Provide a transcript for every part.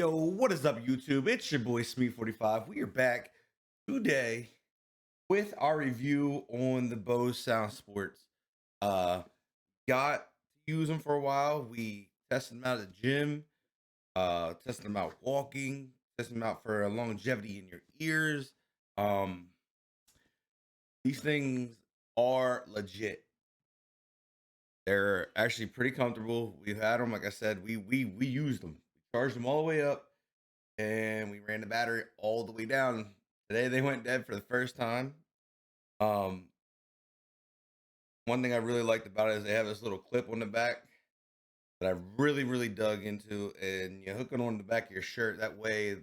Yo, what is up, YouTube? It's your boy Smee45. We are back today with our review on the Bose SoundSports. Uh, got to use them for a while. We tested them out at the gym, tested them out walking, tested them out for longevity in your ears. Um, these things are legit. They're actually pretty comfortable. We've had them, like I said, we used them. We charged them all the way up and we ran the battery all the way down. Today they went dead for the first time. Um, One thing I really liked about it is they have this little clip on the back that I really dug into, and you hook it on the back of your shirt. That way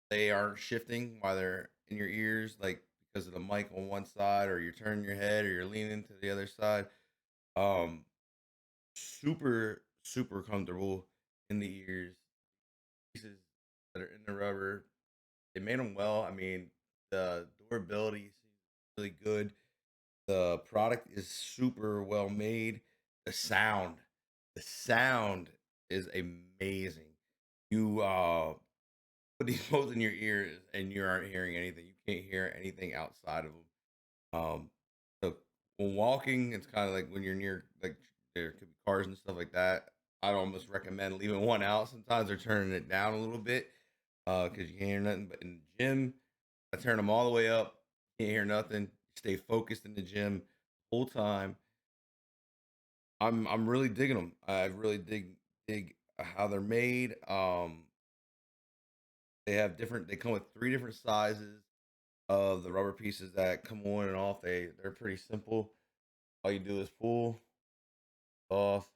they aren't shifting while they're in your ears, like because of the mic on one side, or you're turning your head, or you're leaning to the other side. Um, super comfortable in the ears. Pieces that are in the rubber, they made them well. I mean, the durability seems really good. The product is super well made. The sound is amazing. You put these both in your ears and you aren't hearing anything. You can't hear anything outside of them. So when walking, it's kind of like when you're near, like, there could be cars and stuff like that. I'd almost recommend leaving one out. Sometimes they're turning it down a little bit because you can't hear nothing. But in the gym, I turn them all the way up. Can't hear nothing. Stay focused in the gym the whole time. I'm really digging them. I really dig how they're made. They have different. They come with three different sizes of the rubber pieces that come on and off. They're pretty simple. All you do is pull off,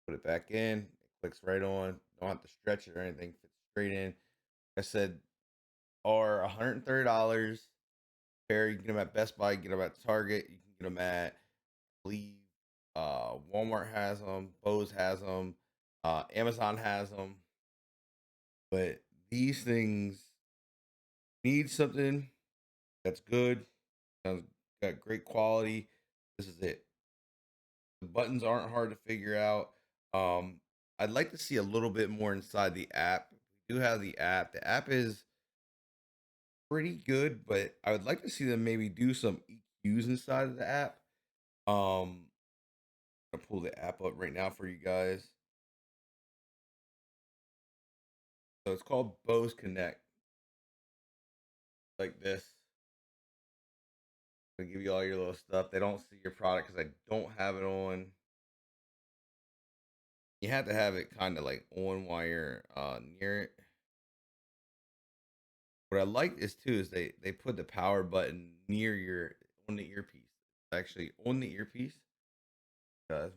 put it back in. It clicks right on. Don't have to stretch it or anything. Fits straight in. Like I said, are $130 pair. You can get them at Best Buy. You can get them at Target. You can get them at, I believe, Walmart has them. Bose has them. Amazon has them. But these things need something that's good. Got great quality. This is it. The buttons aren't hard to figure out. Um, I'd like to see a little bit more inside the app. We do have the app. The app is pretty good, but I would like to see them maybe do some EQs inside of the app. I'll pull the app up right now for you guys. So it's called Bose Connect, like this. I'll give you all your little stuff. They don't see your product because I don't have it on. You have to have it kind of like on while you're near it. What I like is too is they put the power button near your on the earpiece. Actually on the earpiece. Guys,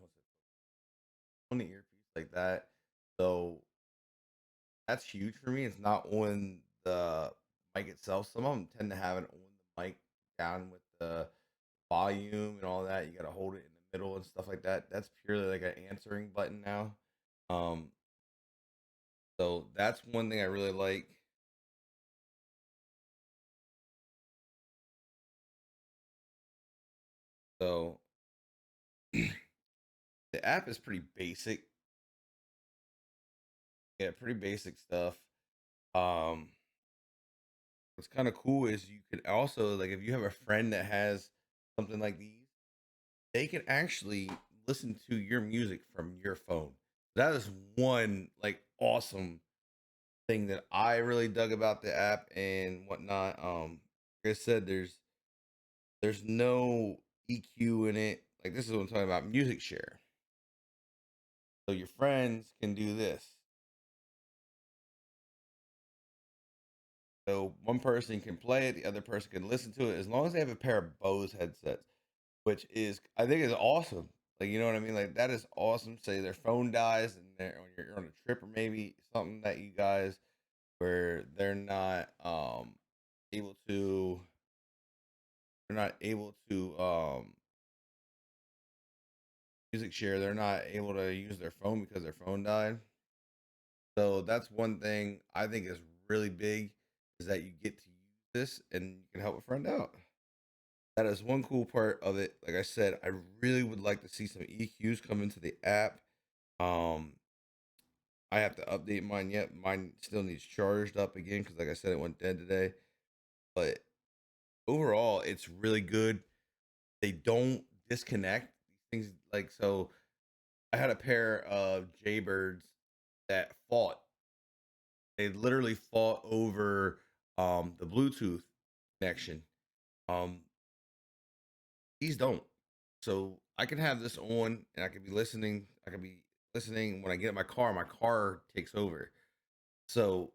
on the earpiece like that. So that's huge for me. It's not on the mic itself. Some of them tend to have it on the mic down with the volume and all that. You got to hold it in the middle and stuff like that. That's purely like an answering button now. Um, so that's one thing I really like. So the app is pretty basic. Yeah, pretty basic stuff. Um, what's kind of cool is you could also, like, if you have a friend that has something like these, they can actually listen to your music from your phone. That is one like awesome thing that I really dug about the app and whatnot. Like I said, there's no EQ in it. Like, this is what I'm talking about, music share. So your friends can do this. So one person can play it, the other person can listen to it, as long as they have a pair of Bose headsets, which is, I think, is awesome. Like, you know what I mean? Like, that is awesome. Say their phone dies and when you're on a trip, or maybe something that you guys where able to they're not able to music share. They're not able to use their phone because their phone died. So that's one thing I think is really big, is that you get to use this and you can help a friend out. That is one cool part of it. Like I said, I really would like to see some EQs come into the app. Um, I have to update mine yet. Mine still needs charged up again because, like I said, it went dead today. But overall, it's really good. They don't disconnect these things. Like, so, I had a pair of Jaybirds that fought. They literally fought over the Bluetooth connection. Um, these don't. So I can have this on and I could be listening. I could be listening when I get in my car takes over. So,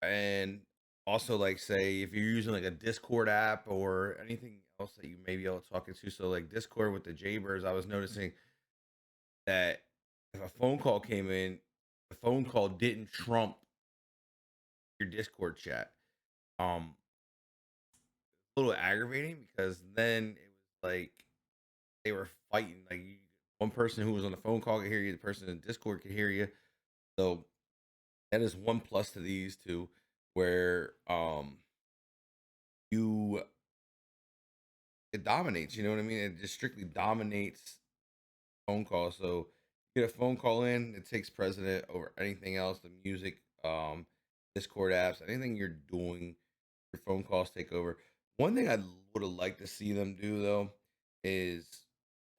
and also, like, say if you're using like a Discord app or anything else that you may be able to talk into. So like Discord with the Jaybirds, I was noticing that if a phone call came in, the phone call didn't trump your Discord chat. Um, a little aggravating because then it was like they were fighting. Like one person who was on the phone call could hear you, the person in Discord could hear you. So that is one plus to these two, where you it dominates. You know what I mean? It just strictly dominates phone calls. So you get a phone call in, it takes precedent over anything else. The music, Discord apps, anything you're doing, your phone calls take over. One thing I would have liked to see them do though is,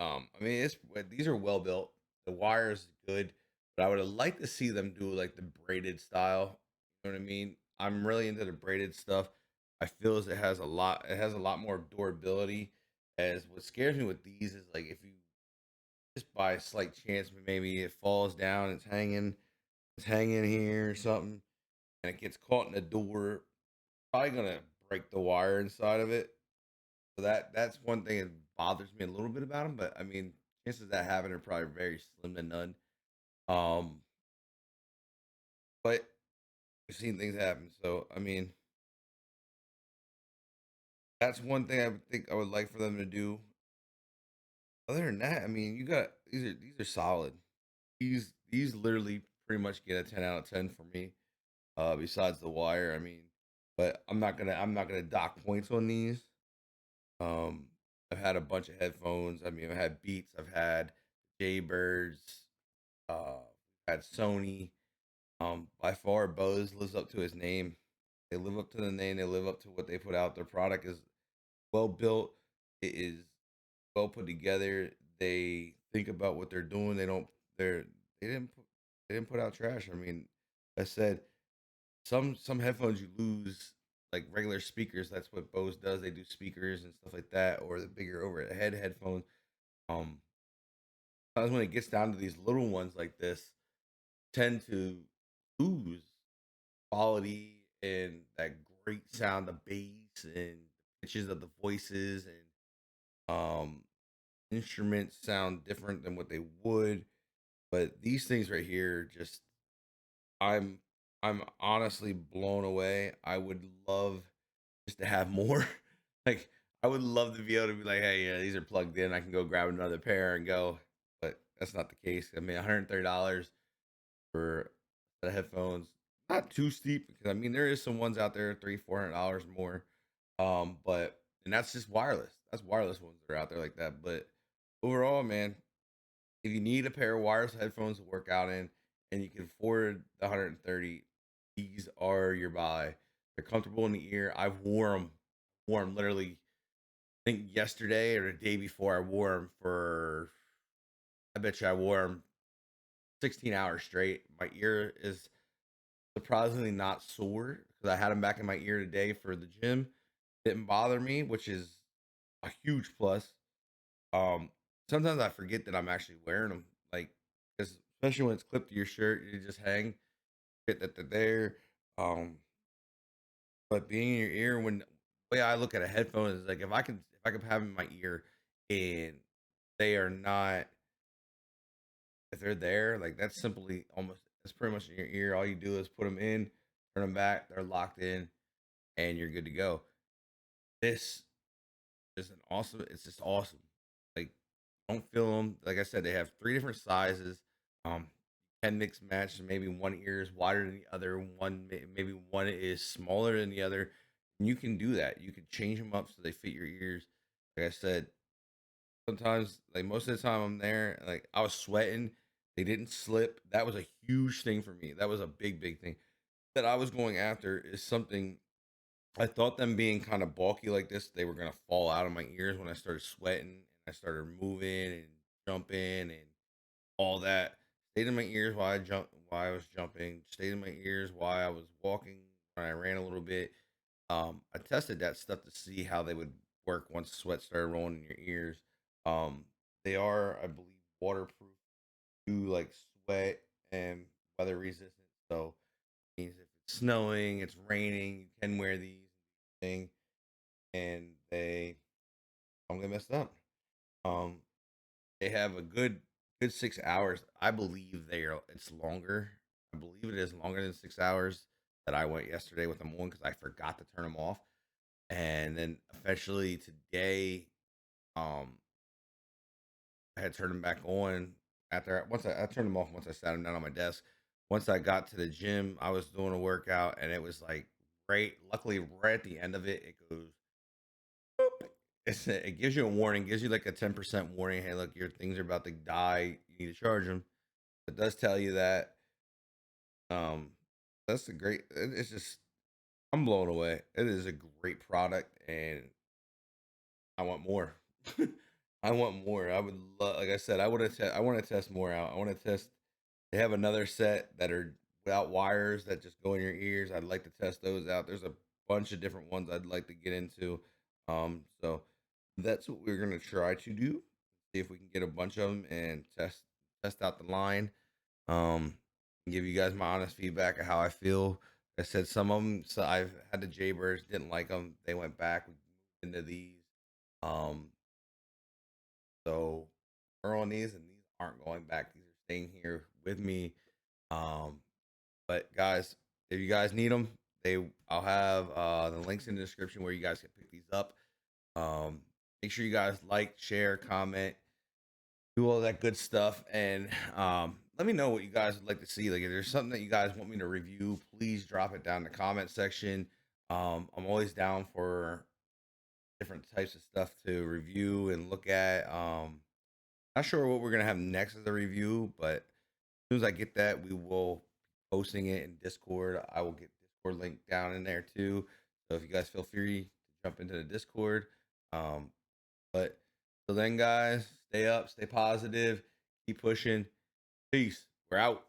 I mean, these are well built. The wire is good, but I would have liked to see them do like the braided style. You know what I mean? I'm really into the braided stuff. I feel as it has a lot more durability. As what scares me with these is like if you just by a slight chance, maybe it falls down, it's hanging here or something, and it gets caught in the door, probably gonna break the wire inside of it. So that's one thing that bothers me a little bit about them. But I mean, chances of that happening are probably very slim to none. Um, but we've seen things happen. So I mean, that's one thing I would think I would like for them to do. Other than that, I mean, you got these are solid. These literally pretty much get a 10 out of 10 for me. Besides the wire, I mean, but I'm not gonna dock points on these. Um, I've had a bunch of headphones. I mean, I've had Beats, I've had Jaybirds, had Sony. By far, Bose lives up to his name. They live up to the name. They live up to what they put out. Their product is well built. It is well put together. They think about what they're doing. They're they didn't put they didn't put out trash. I mean, I said some headphones you lose like regular speakers. That's what Bose does. They do speakers and stuff like that, or the bigger overhead headphones. Um, Sometimes when it gets down to these little ones like this, tend to lose quality and that great sound, the bass and pitches of the voices and instruments sound different than what they would. But these things right here, just I'm I'm honestly blown away. I would love just to have more. Like I would love to be able to be like, hey, yeah, these are plugged in. I can go grab another pair and go. But that's not the case. I mean, $130 for the headphones, not too steep because I mean there is some ones out there $300-400 more. But and that's just wireless. That's wireless ones that are out there like that. But overall, man, if you need a pair of wireless headphones to work out in and you can afford the 130, these are your buy. They're comfortable in the ear. I've wore them literally. I think yesterday or the day before I wore them for. I bet you I wore them 16 hours straight. My ear is surprisingly not sore because I had them back in my ear today for the gym. Didn't bother me, which is a huge plus. Um, Sometimes I forget that I'm actually wearing them, like, because especially when it's clipped to your shirt, you just hang, forget that they're there. Um, but being in your ear, when the way I look at a headphone is like if I could have 'em in my ear and they are not, if they're there, like that's simply almost that's pretty much in your ear. All you do is put them in, turn them back, they're locked in, and you're good to go. This is an awesome. It's just awesome. Like, don't feel them. Like I said, they have three different sizes. Um, can mix match. Maybe one ear is wider than the other. Maybe one is smaller than the other. And you can do that. You can change them up so they fit your ears. Like I said, sometimes, like most of the time, I'm there. Like I was sweating. They didn't slip. That was a huge thing for me. That was a big thing that I was going after. Is something I thought them being kind of bulky like this, they were gonna fall out of my ears when I started sweating and I started moving and jumping and all that. Stayed in my ears while I was jumping, stayed in my ears while I was walking, when I ran a little bit. I tested that stuff to see how they would work once sweat started rolling in your ears. Um, they are, I believe, waterproof to like sweat and weather resistant. So means if it's snowing, it's raining, you can wear these thing and they don't get messed up. Um, they have a good 6 hours. I believe it's longer. I believe it is longer than 6 hours that I went yesterday with them on because I forgot to turn them off. And then eventually today, um, I had turned them back on after I turned them off once I sat them down on my desk. Once I got to the gym, I was doing a workout and it was like right. Luckily, right at the end of it, it goes. Boop. It gives you a warning, gives you like a 10% warning. Hey, look, your things are about to die. You need to charge them. It does tell you that. Um, that's a great. It's just I'm blown away. It is a great product, and I want more. I want more. I would love, like I said, I want to test more out. I want to test. They have another set that are without wires that just go in your ears. I'd like to test those out. There's a bunch of different ones I'd like to get into. So that's what we're gonna try to do. See if we can get a bunch of them and test out the line. And give you guys my honest feedback of how I feel. I said some of them. So I've had the Jaybirds, didn't like them. They went back. We moved into these. Um, so we're on these, and these aren't going back. These are staying here with me. Um, but guys, if you guys need them, I'll have the links in the description where you guys can pick these up. Um, Make sure you guys like, share, comment, do all that good stuff, and let me know what you guys would like to see. Like if there's something that you guys want me to review, please drop it down in the comment section. I'm always down for different types of stuff to review and look at. Not sure what we're gonna have next as a review, but as soon as I get that, we will be posting it in Discord. I will get Discord link down in there too. So if you guys feel free to jump into the Discord. Um, but till then, guys, stay up, stay positive, keep pushing. Peace. We're out.